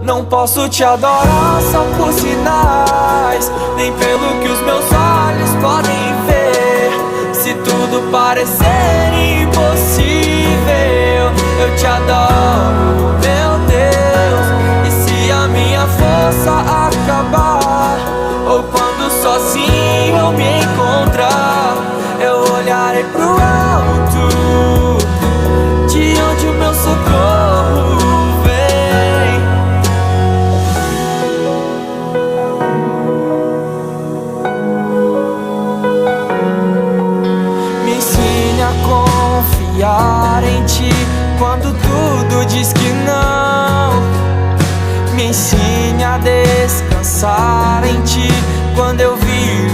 Não posso te adorar só por sinais, nem pelo que os meus olhos podem ver. Se tudo parecer impossível, eu te adoro, meu Deus. E se a minha força acabar, ou quando sozinho eu me encontrar, eu olharei pro alto, de onde o meu socorro vem. Me ensine a confiar em ti quando tudo diz que não. Me ensine a descansar em ti quando eu vivo